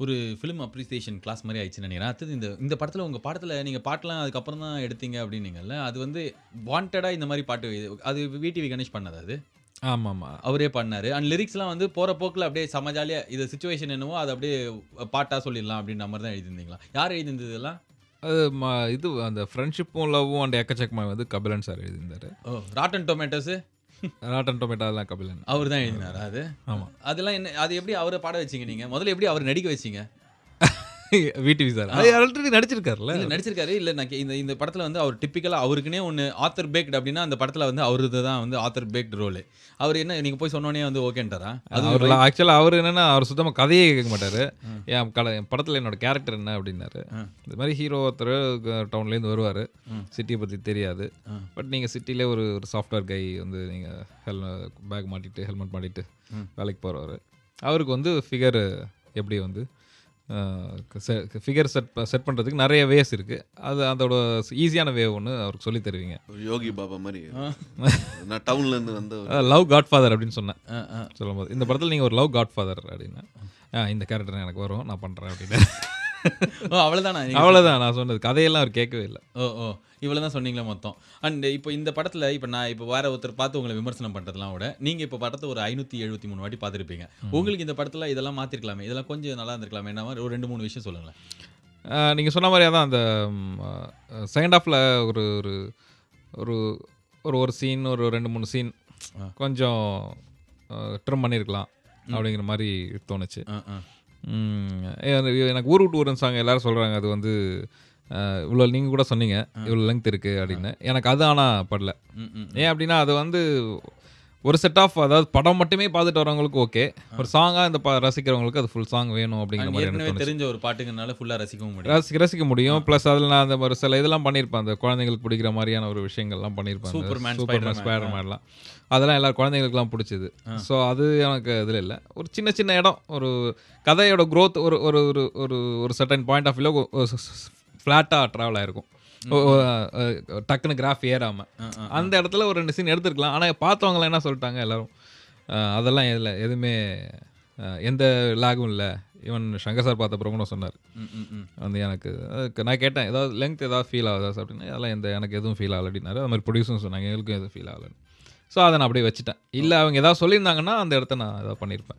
ஒரு film appreciation class மாரி ஆயிடுச்சுன்னு நினைக்கிறேன். அடுத்தது இந்த இந்த படத்துல உங்க பாடத்துல நீங்க பாட்டுலாம் அதுக்கப்புறம் தான் எடுத்தீங்க அப்டின்னீங்கல்ல. அது வந்து வாண்டடா இந்த மாரி பாட்டு அது விடிவி கணேஷ் பண்ணதா அது? ஆமாமா. அவரே பண்ணாரு. அண்ட் லிரிக்ஸ்லாம் வந்து போற போக்குல அப்படியே செம்ம ஜாலியா இது சிச்சுவேஷன் என்னவோ அத அப்படியே பாட்டா சொல்லிடலாம் அப்படின்ற மாரி தான் எழுதியிருந்தீங்களா? யார் எழுதியிருந்தது இதெல்லாம்? அது இது அந்த ஃப்ரெண்ட்ஷிப்பும், லவ்வும் அண்ட் எக்கச்சக்கமா வந்து கபிலன் சார் எழுதியிருந்தாரு. ஓ! ராட்டன் டொமேட்டோஸ் ராட்டன் டொமேட்டோ அதெல்லாம் கபிலன். அவர் தான் எழுதினாரா அது? ஆமா. அதெல்லாம் என்ன அது எப்படி அவர பாட வச்சீங்க நீங்க? முதல்ல எப்படி அவர நடிக்க வச்சீங்க? VTV sir. அது ஆல்ரெடி நடிச்சிருக்காருல்ல. இல்ல நடிச்சிருக்காரு. இல்ல நான் இந்த இந்த படத்துல வந்து அவர் டிப்பிக்கலா அவருக்குன்னே ஒண்ணு ஆத்தர் பேக்ட் அப்டின்னா, அந்த படத்துல வந்து அவருது தான் வந்து ஆத்தர் பேக்ட் ரோலு. அவரு என்ன நீங்க போய் சொன்னோனே வந்து ஓகேன்ட்டாரா? அவர்லாம் ஆக்சுவலா அவரு என்னன்னா, அவர் சுத்தமா கதையே கேட்க மாட்டாரு. என் படத்துல என்னோட கேரக்டர் என்ன அப்டின்னாரு. இந்த மாரி ஹீரோ ஒருத்தரு டவுன்லேருந்து வருவாரு. சிட்டிய பத்தி தெரியாது. பட் நீங்க சிட்டிலே ஒரு சாஃப்ட்வேர் கை வந்து நீங்க பேக் மாட்டிட்டு, ஹெல்மெட் மாட்டிட்டு வேலைக்கு போறவரு. அவருக்கு வந்து ஃபிகர் எப்படி வந்து ஃபிகர் செட் பண்ணுறதுக்கு நிறைய வேஸ் இருக்குது. அது அதோட ஈஸியான வே ஒன்று அவருக்கு சொல்லி தருவீங்க. யோகி பாபா மாதிரி நான் டவுன்லேருந்து வந்து லவ் காட் ஃபாதர் அப்படின்னு சொன்னேன் சொல்லும்போது, இந்த படத்தில் நீங்கள் ஒரு லவ் காட் ஃபாதர் அப்படின்னு இந்த கேரக்டர் எனக்கு வரும் நான் பண்ணுறேன் அப்படின்னு. அவ்வளோதானா? அவ்வளோதான் நான் சொன்னது. கதையெல்லாம் அவர் கேட்கவே இல்லை. ஓ இவ்வளோ தான் சொன்னீங்களா மொத்தம்? அண்ட் இப்போ இந்த படத்தில் இப்போ நான் இப்போ வேற ஒருத்தர் பார்த்து உங்களை விமர்சனம் பண்ணுறதுலாம் விட நீங்கள் இப்போ படத்தை ஒரு 573 வாட்டி பார்த்துருப்பீங்க. உங்களுக்கு இந்த படத்தில் இதெல்லாம் மாற்றிருக்கலாமே, இதெல்லாம் கொஞ்சம் நல்லா இருந்திருக்கலாமே, என்ன மாதிரி ஒரு 2-3 விஷயம் சொல்லுங்களேன். நீங்கள் சொன்ன மாதிரியே தான் அந்த செகண்ட் ஹாஃபில் ஒரு ஒரு ஒரு ஒரு சீன் ஒரு 2-3 சீன் கொஞ்சம் ட்ரிம் பண்ணியிருக்கலாம் அப்படிங்கிற மாதிரி தோணுச்சு. எனக்கு ஊர் விட்டு ஊருன்னு சாங் எல்லாரும் சொல்கிறாங்க அது வந்து இவ்வளோ நீங்கள் கூட சொன்னீங்க இவ்வளோ லெங்க் இருக்குது அப்படின்னு. எனக்கு அது ஆனால் படல. ஏன் அப்படின்னா அது வந்து ஒரு செட் ஆஃப், அதாவது படம் மட்டுமே பார்த்துட்டு வரவங்களுக்கு ஓகே, ஒரு சாங்காக இந்த ரசிக்கிறவங்களுக்கு அது ஃபுல் சாங் வேணும் அப்படிங்கிற மாதிரி எனக்கு தெரிஞ்ச ஒரு பாட்டுங்கனால ஃபுல்லாக ரசிக்கவும் முடியும், ரசிக்க முடியும். ப்ளஸ் அதில் நான் அந்த ஒரு சில இதெல்லாம் பண்ணியிருப்பேன், அந்த குழந்தைங்களுக்கு பிடிக்கிற மாதிரியான ஒரு விஷயங்கள்லாம் பண்ணியிருப்பேன். சூப்பர்மேன் ஸ்பைடர்மேன்லாம் அதெல்லாம் எல்லாரும் குழந்தைங்களுக்குலாம் பிடிச்சிது. ஸோ அது எனக்கு இதில் இல்லை. ஒரு சின்ன சின்ன இடம், ஒரு கதையோட க்ரோத் ஒரு ஒரு ஒரு ஒரு சர்டன் பாயிண்ட் ஆஃப் வியூ ஃப்ளாட்டாக ட்ராவல் ஆகிருக்கும், டக்குன்னு கிராஃப் ஏறாமல். அந்த இடத்துல ஒரு 2 சீன் எடுத்துருக்கலாம். ஆனால் பார்த்தவங்களாம் என்ன சொல்லிட்டாங்க எல்லாரும், அதெல்லாம் இல்லை, எதுவுமே எந்த லாகும் இல்லை. ஈவன் சங்கர் சார் பார்த்த பிறகு சொன்னார் வந்து எனக்கு நான் கேட்டேன் ஏதாவது லெங்க் ஏதாவது ஃபீல் ஆகுதா அப்படின்னா, அதெல்லாம் எனக்கு எதுவும் ஃபீல் ஆகலை அப்படின்னாரு. அது மாதிரி ப்ரொடியூசரும் சொன்னாங்க எங்களுக்கும் எதுவும் ஃபீல் ஆகலைன்னு. ஸோ அதை நான் அப்படியே வச்சுட்டேன். இல்லை அவங்க ஏதாவது சொல்லியிருந்தாங்கன்னா அந்த இடத்த நான் ஏதாவது பண்ணியிருப்பேன்.